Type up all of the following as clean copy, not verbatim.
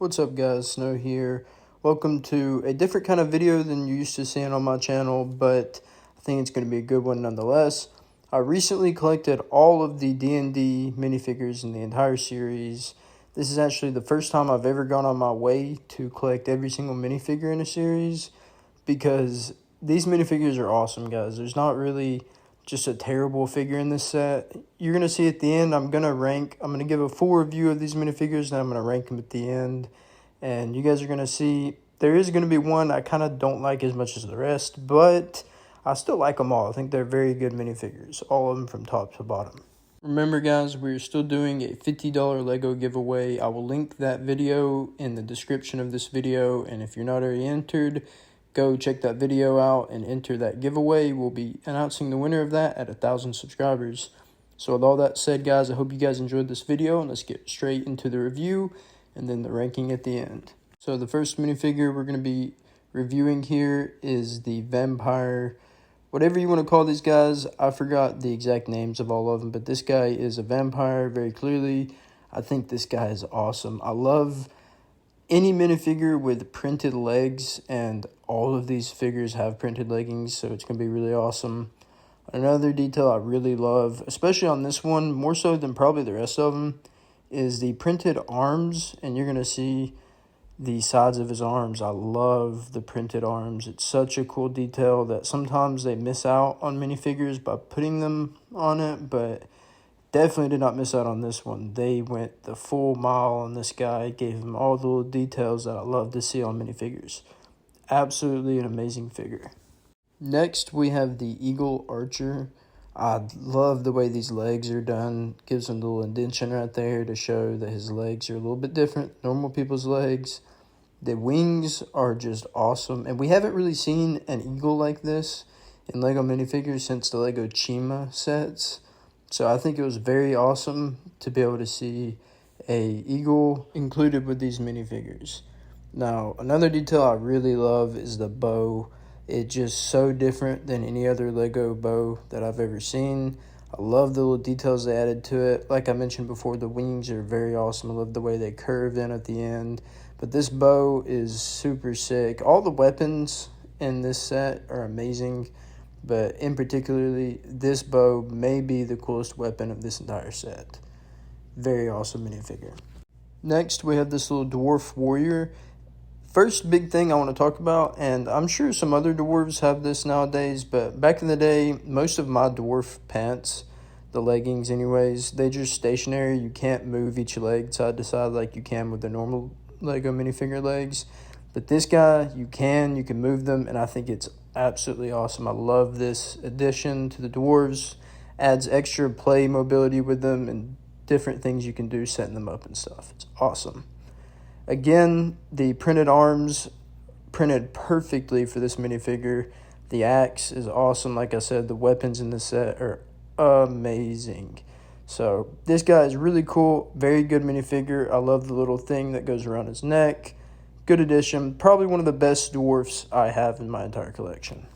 What's up guys, Snow here. Welcome to a different kind of video than you're used to seeing on my channel, but I think it's going to be a good one nonetheless. I recently collected all of the D&D minifigures in the entire series. This is actually the first time I've ever gone on my way to collect every single minifigure in a series, because these minifigures are awesome, guys. There's not really just a terrible figure in this set. You're going to see at the end, I'm going to give a full review of these minifigures, and I'm going to rank them at the end. And you guys are going to see, there is going to be one I kind of don't like as much as the rest, but I still like them all. I think they're very good minifigures, all of them from top to bottom. Remember guys, we're still doing a $50 Lego giveaway. I will link that video in the description of this video, and if you're not already entered, go check that video out and enter that giveaway. We'll be announcing the winner of that at 1,000 subscribers. So with all that said, guys, I hope you guys enjoyed this video, and let's get straight into the review and then the ranking at the end. So the first minifigure we're going to be reviewing here is the vampire, whatever you want to call these guys. I forgot the exact names of all of them, but this guy is a vampire very clearly. I think this guy is awesome. I love any minifigure with printed legs, and all of these figures have printed leggings, so it's going to be really awesome. Another detail I really love, especially on this one, more so than probably the rest of them, is the printed arms, and you're going to see the sides of his arms. I love the printed arms. It's such a cool detail that sometimes they miss out on minifigures by putting them on it, but definitely did not miss out on this one. They went the full mile on this guy, gave him all the little details that I love to see on minifigures. Absolutely an amazing figure. Next, we have the Eagle Archer. I love the way these legs are done. Gives him the little indentation right there to show that his legs are a little bit different than normal people's legs. The wings are just awesome, and we haven't really seen an eagle like this in Lego minifigures since the Lego Chima sets. So I think it was very awesome to be able to see a eagle included with these minifigures. Now, another detail I really love is the bow. It's just so different than any other Lego bow that I've ever seen. I love the little details they added to it. Like I mentioned before, the wings are very awesome. I love the way they curved in at the end. But this bow is super sick. All the weapons in this set are amazing, but in particularly, this bow may be the coolest weapon of this entire set. Very awesome minifigure. Next, we have this little dwarf warrior. First big thing I want to talk about, and I'm sure some other dwarves have this nowadays, but back in the day, most of my dwarf pants, the leggings anyways, they're just stationary. You can't move each leg side to side like you can with the normal Lego minifigure legs. But this guy, you can move them, and I think it's absolutely awesome. I love this addition to the dwarves. Adds extra play mobility with them and different things you can do setting them up and stuff. It's awesome. Again, the printed arms printed perfectly for this minifigure. The axe is awesome. Like I said, the weapons in this set are amazing. So this guy is really cool. Very good minifigure. I love the little thing that goes around his neck. Good addition. Probably one of the best dwarfs I have in my entire collection.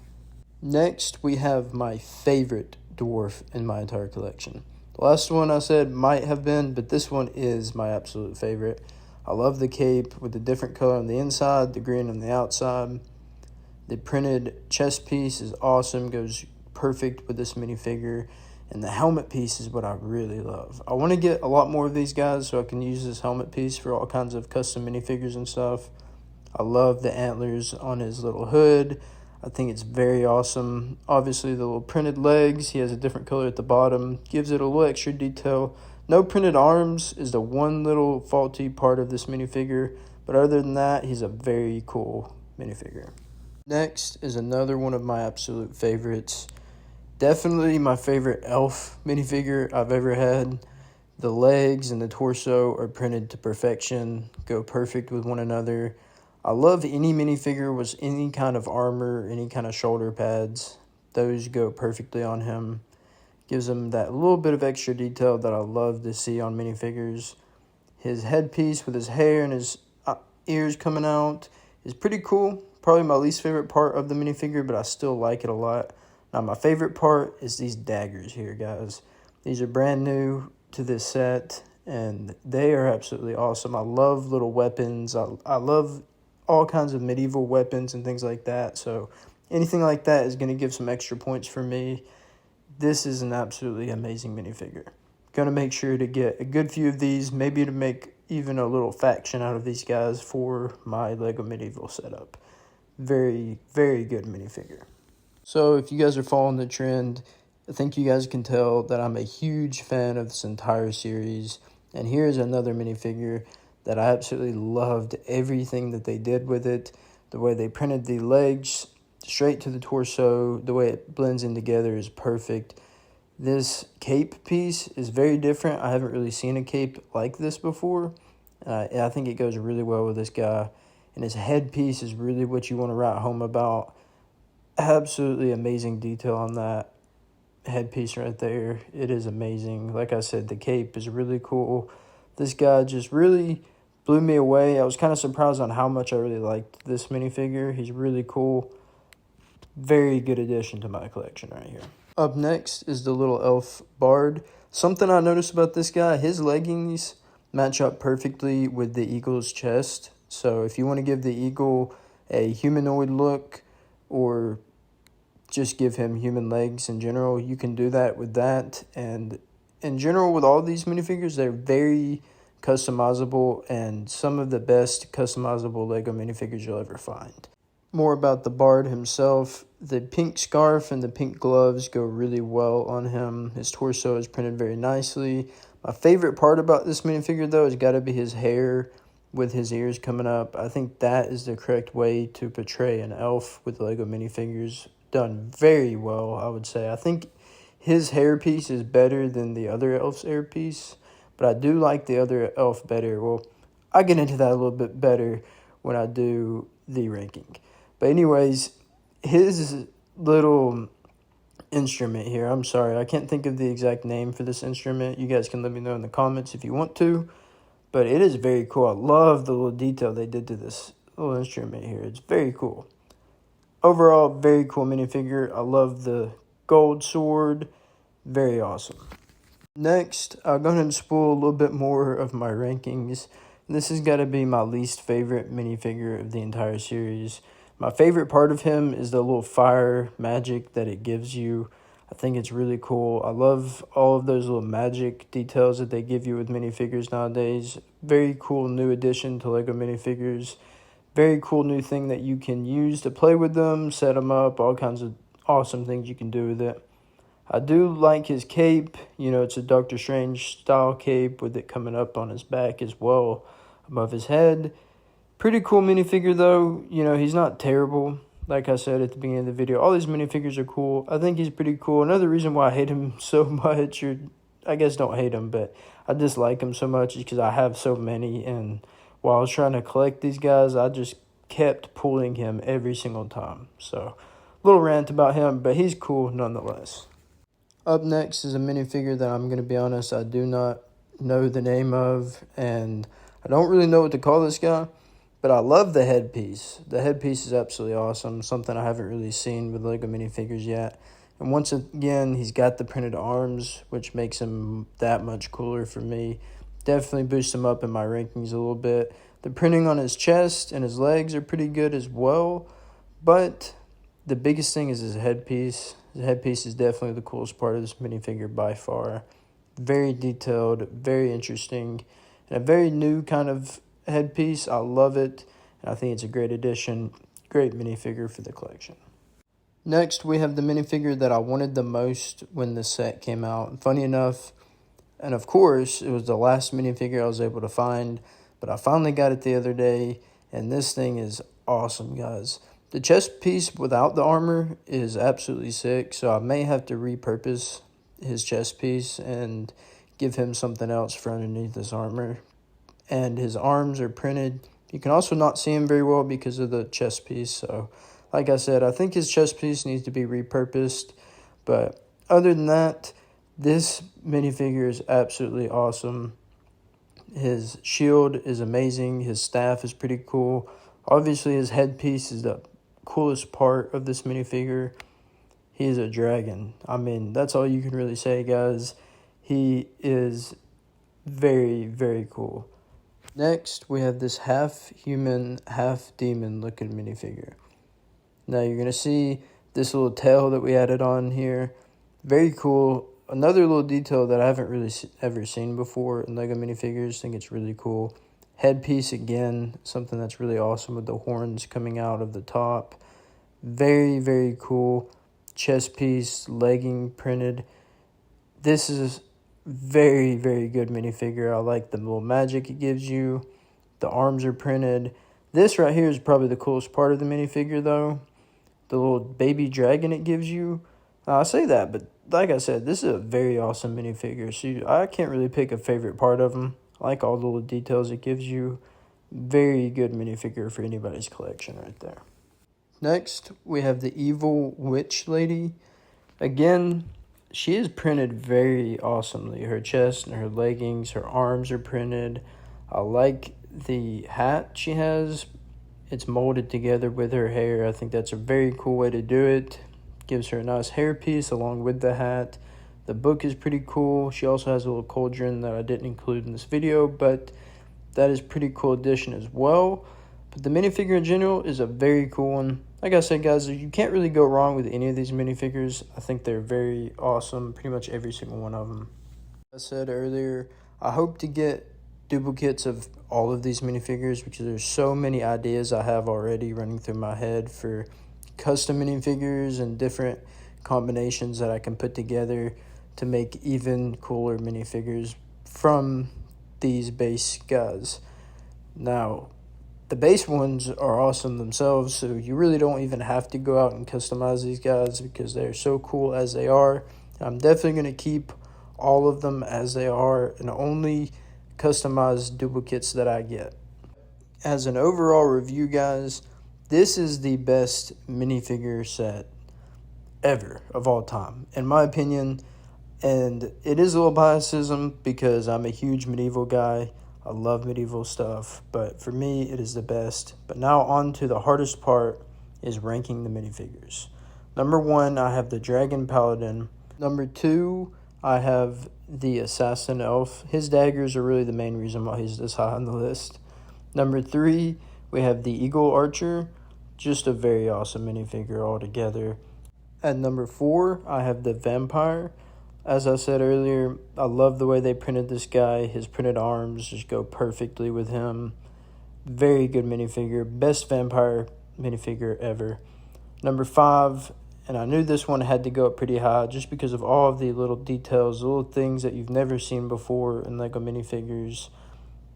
Next, we have my favorite dwarf in my entire collection. The last one I said might have been, but this one is my absolute favorite. I love the cape with the different color on the inside, the green on the outside. The printed chest piece is awesome, goes perfect with this minifigure. And the helmet piece is what I really love. I want to get a lot more of these guys so I can use this helmet piece for all kinds of custom minifigures and stuff. I love the antlers on his little hood. I think it's very awesome. Obviously, the little printed legs, he has a different color at the bottom. Gives it a little extra detail. No printed arms is the one little faulty part of this minifigure. But other than that, he's a very cool minifigure. Next is another one of my absolute favorites. Definitely my favorite elf minifigure I've ever had. The legs and the torso are printed to perfection, go perfect with one another. I love any minifigure with any kind of armor, any kind of shoulder pads. Those go perfectly on him. Gives him that little bit of extra detail that I love to see on minifigures. His headpiece with his hair and his ears coming out is pretty cool. Probably my least favorite part of the minifigure, but I still like it a lot. Now, my favorite part is these daggers here, guys. These are brand new to this set, and they are absolutely awesome. I love little weapons. I love all kinds of medieval weapons and things like that. So anything like that is going to give some extra points for me. This is an absolutely amazing minifigure. Going to make sure to get a good few of these, maybe to make even a little faction out of these guys for my Lego Medieval setup. Very, very good minifigure. So if you guys are following the trend, I think you guys can tell that I'm a huge fan of this entire series. And here's another minifigure that I absolutely loved everything that they did with it. The way they printed the legs straight to the torso, the way it blends in together is perfect. This cape piece is very different. I haven't really seen a cape like this before. I think it goes really well with this guy. And his headpiece is really what you want to write home about. Absolutely amazing detail on that headpiece right there. It is amazing. Like I said, the cape is really cool. This guy just really blew me away. I was kind of surprised on how much I really liked this minifigure. He's really cool. Very good addition to my collection right here. Up next is the little elf bard. Something I noticed about this guy, his leggings match up perfectly with the eagle's chest. So if you want to give the eagle a humanoid look, or just give him human legs in general, you can do that with that. And in general, with all these minifigures, they're very customizable and some of the best customizable Lego minifigures you'll ever find. More about the bard himself. The pink scarf and the pink gloves go really well on him. His torso is printed very nicely. My favorite part about this minifigure, though, has got to be his hair with his ears coming up. I think that is the correct way to portray an elf with Lego minifigures. Done very well, I would say. I think his hairpiece is better than the other elf's hairpiece, but I do like the other elf better. Well, I'll get into that a little bit better when I do the ranking. But anyways, his little instrument here, I'm sorry, I can't think of the exact name for this instrument. You guys can let me know in the comments if you want to. But it is very cool. I love the little detail they did to this little instrument here. It's very cool. Overall, very cool minifigure. I love the gold sword. Very awesome. Next, I'll go ahead and spoil a little bit more of my rankings. This has got to be my least favorite minifigure of the entire series. My favorite part of him is the little fire magic that it gives you. I think it's really cool. I love all of those little magic details that they give you with minifigures nowadays. Very cool new addition to Lego minifigures. Very cool new thing that you can use to play with them, set them up, all kinds of awesome things you can do with it. I do like his cape. You know, it's a Doctor Strange style cape with it coming up on his back as well above his head. Pretty cool minifigure though. You know, he's not terrible. Like I said at the beginning of the video, all these minifigures are cool. I think he's pretty cool. Another reason why I hate him so much, or I guess don't hate him, but I dislike him so much is because I have so many. And while I was trying to collect these guys, I just kept pulling him every single time. So, a little rant about him, but he's cool nonetheless. Up next is a minifigure that I'm going to be honest, I do not know the name of, and I don't really know what to call this guy. But I love the headpiece. The headpiece is absolutely awesome. Something I haven't really seen with Lego minifigures yet. And once again, he's got the printed arms, which makes him that much cooler for me. Definitely boosts him up in my rankings a little bit. The printing on his chest and his legs are pretty good as well. But the biggest thing is his headpiece. His headpiece is definitely the coolest part of this minifigure by far. Very detailed, very interesting, and a very new kind of headpiece. I love it, and I think it's a great addition, great minifigure for the collection. Next, we have the minifigure that I wanted the most when the set came out. Funny enough, and of course, it was the last minifigure I was able to find, but I finally got it the other day, and this thing is awesome, guys. The chest piece without the armor is absolutely sick, so I may have to repurpose his chest piece and give him something else for underneath this armor. And his arms are printed. You can also not see him very well because of the chest piece. So, like I said, I think his chest piece needs to be repurposed. But other than that, this minifigure is absolutely awesome. His shield is amazing. His staff is pretty cool. Obviously, his headpiece is the coolest part of this minifigure. He is a dragon. I mean, that's all you can really say, guys. He is Very, very cool. Next, we have this half human, half demon looking minifigure. Now you're going to see this little tail that we added on here. Very cool. Another little detail that I haven't really ever seen before in LEGO minifigures. I think it's really cool. Headpiece again, something that's really awesome with the horns coming out of the top. Very, very cool. Chest piece, legging printed. This is very, very good minifigure. I like the little magic it gives you. The arms are printed. This right here is probably the coolest part of the minifigure though. The little baby dragon it gives you. I say that, but like I said, this is a very awesome minifigure. So I can't really pick a favorite part of them. I like all the little details it gives you. Very good minifigure for anybody's collection right there. Next, we have the evil witch lady. Again, she is printed very awesomely. Her chest and her leggings, her arms are printed. I like the hat she has. It's molded together with her hair. I think that's a very cool way to do it. Gives her a nice hairpiece along with the hat. The book is pretty cool. She also has a little cauldron that I didn't include in this video, but that is a pretty cool addition as well. But the minifigure in general is a very cool one. Like I said, guys, you can't really go wrong with any of these minifigures. I think they're very awesome, pretty much every single one of them. As I said earlier, I hope to get duplicates of all of these minifigures because there's so many ideas I have already running through my head for custom minifigures and different combinations that I can put together to make even cooler minifigures from these base guys. Now, the base ones are awesome themselves, so you really don't even have to go out and customize these guys because they're so cool as they are. I'm definitely going to keep all of them as they are and only customize duplicates that I get. As an overall review, guys, this is the best minifigure set ever of all time, in my opinion. And it is a little biasism because I'm a huge medieval guy. I love medieval stuff, but for me, it is the best. But now on to the hardest part is ranking the minifigures. Number 1, I have the Dragon Paladin. Number 2, I have the Assassin Elf. His daggers are really the main reason why he's this high on the list. Number 3, we have the Eagle Archer. Just a very awesome minifigure altogether. At number 4, I have the Vampire. As I said earlier, I love the way they printed this guy. His printed arms just go perfectly with him. Very good minifigure. Best vampire minifigure ever. Number 5, and I knew this one had to go up pretty high just because of all of the little details, little things that you've never seen before in LEGO minifigures.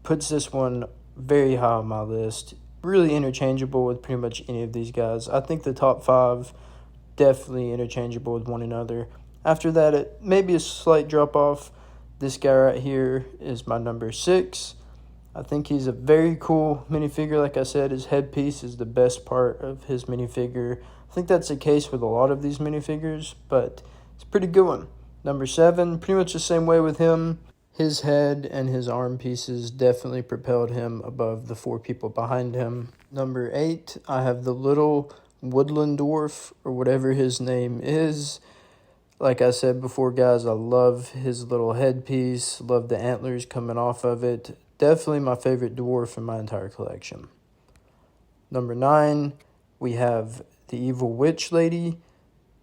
Puts this one very high on my list. Really interchangeable with pretty much any of these guys. I think the top 5 definitely interchangeable with one another. After that, it may be a slight drop off. This guy right here is my number 6. I think he's a very cool minifigure. Like I said, his headpiece is the best part of his minifigure. I think that's the case with a lot of these minifigures, but it's a pretty good one. Number 7, pretty much the same way with him. His head and his arm pieces definitely propelled him above the 4 people behind him. Number 8, I have the little woodland dwarf, or whatever his name is. Like I said before, guys, I love his little headpiece, love the antlers coming off of it. Definitely my favorite dwarf in my entire collection. Number 9, we have the evil witch lady.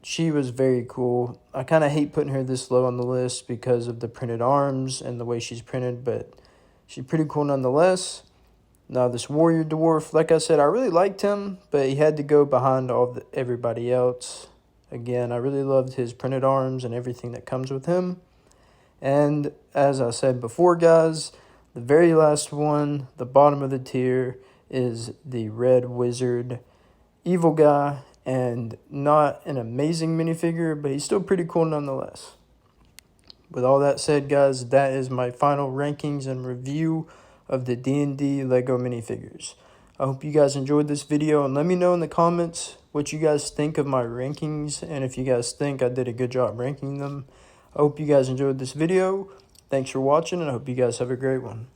She was very cool. I kind of hate putting her this low on the list because of the printed arms and the way she's printed, but she's pretty cool nonetheless. Now this warrior dwarf, like I said, I really liked him, but he had to go behind everybody else. Again, I really loved his printed arms and everything that comes with him. And as I said before, guys, the very last one, the bottom of the tier, is the red wizard evil guy. And not an amazing minifigure, but he's still pretty cool nonetheless. With all that said, guys, that is my final rankings and review of the D&D LEGO minifigures. I hope you guys enjoyed this video, and let me know in the comments what you guys think of my rankings, and if you guys think I did a good job ranking them. I hope you guys enjoyed this video. Thanks for watching, and I hope you guys have a great one.